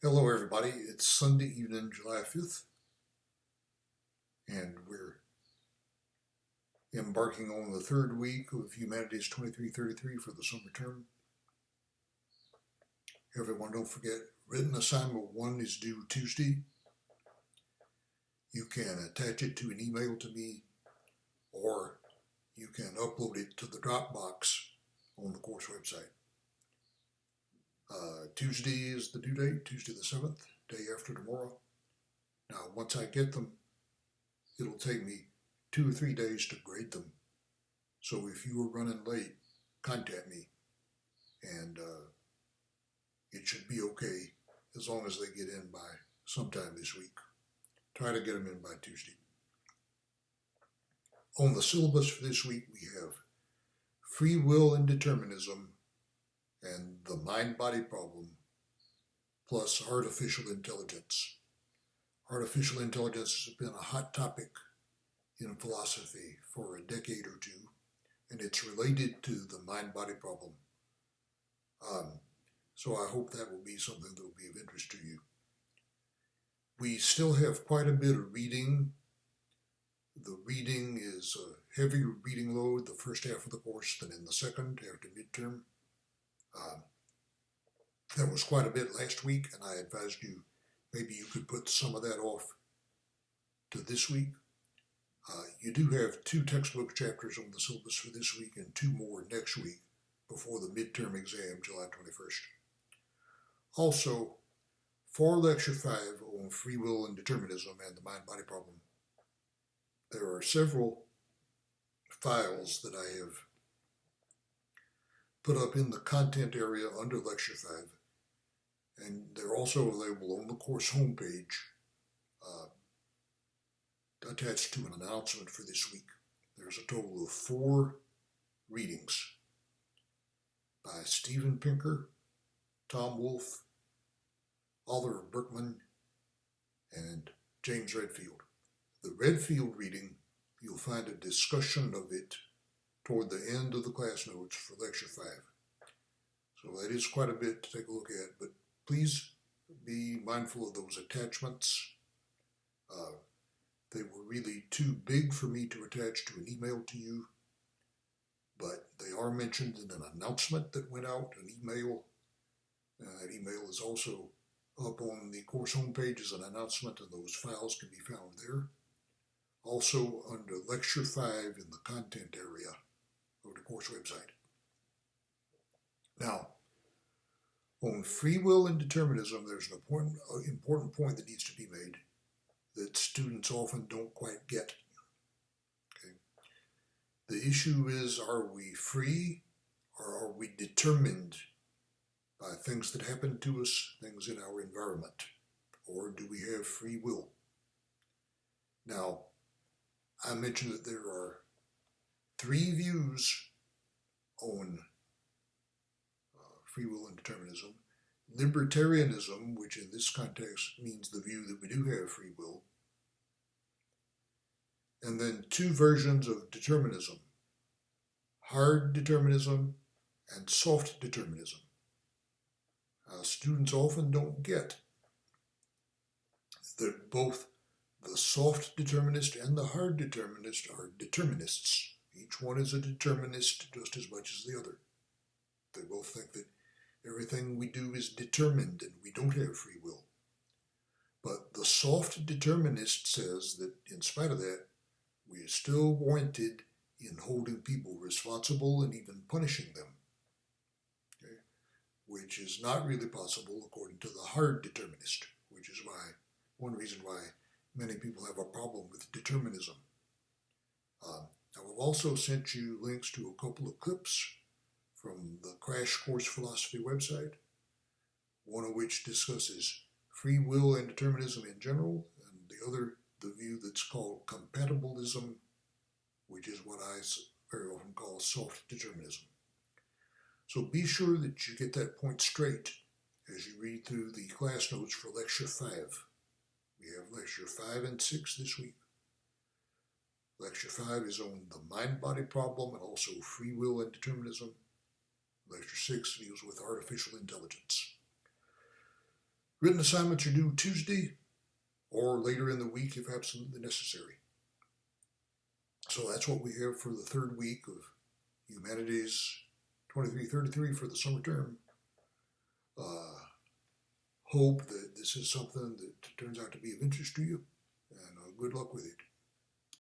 Hello, everybody. It's Sunday evening, July 5th, and we're embarking on the third week of Humanities 2333 for the summer term. Everyone, don't forget, written assignment 1 is due Tuesday. You can attach it to an email to me, or you can upload it to the Dropbox on the course website. Tuesday is the due date, Tuesday the 7th, day after tomorrow. Now, once I get them, it'll take me 2 or 3 days to grade them. So if you are running late, contact me, and it should be okay as long as they get in by sometime this week. Try to get them in by Tuesday. On the syllabus for this week, we have free will and determinism and the mind-body problem, plus artificial intelligence. Artificial intelligence has been a hot topic in philosophy for a decade or two, and it's related to the mind-body problem. So I hope that will be something that will be of interest to you. We still have quite a bit of reading. The reading is a heavier reading load the first half of the course than in the second after midterm. That was quite a bit last week, and I advised you maybe you could put some of that off to this week. You do have 2 textbook chapters on the syllabus for this week and 2 more next week before the midterm exam, July 21st. Also, for Lecture 5 on free will and determinism and the mind-body problem, there are several files that I have put up in the content area under Lecture 5, and they're also available on the course homepage, attached to an announcement for this week. There's a total of 4 readings by Steven Pinker, Tom Wolfe, Oliver Berkman, and James Redfield. The Redfield reading, you'll find a discussion of it toward the end of the class notes for Lecture 5. So that is quite a bit to take a look at, but please be mindful of those attachments. They were really too big for me to attach to an email to you, but they are mentioned in an announcement that went out, an email. That email is also up on the course homepage as an announcement, and those files can be found there. Also under Lecture 5 in the content area of the course website. Now, on free will and determinism, there's an important point that needs to be made that students often don't quite get. Okay. The issue is, are we free or are we determined by things that happen to us, things in our environment, or do we have free will? Now, I mentioned that there are 3 views on free will and determinism. Libertarianism, which in this context means the view that we do have free will, and then 2 versions of determinism, hard determinism and soft determinism. Students often don't get that both the soft determinist and the hard determinist are determinists. Each one is a determinist just as much as the other. They both think that everything we do is determined and we don't have free will. But the soft determinist says that in spite of that, we are still warranted in holding people responsible and even punishing them, okay? Which is not really possible according to the hard determinist, which is one reason why many people have a problem with determinism. I will also send you links to a couple of clips from the Crash Course Philosophy website, one of which discusses free will and determinism in general, and the other, the view that's called compatibilism, which is what I very often call soft determinism. So be sure that you get that point straight as you read through the class notes for Lecture 5. We have Lecture 5 and 6 this week. Lecture 5 is on the mind-body problem and also free will and determinism. Lecture 6 deals with artificial intelligence. Written assignments are due Tuesday or later in the week if absolutely necessary. So that's what we have for the third week of Humanities 2333 for the summer term. Hope that this is something that turns out to be of interest to you, and good luck with it.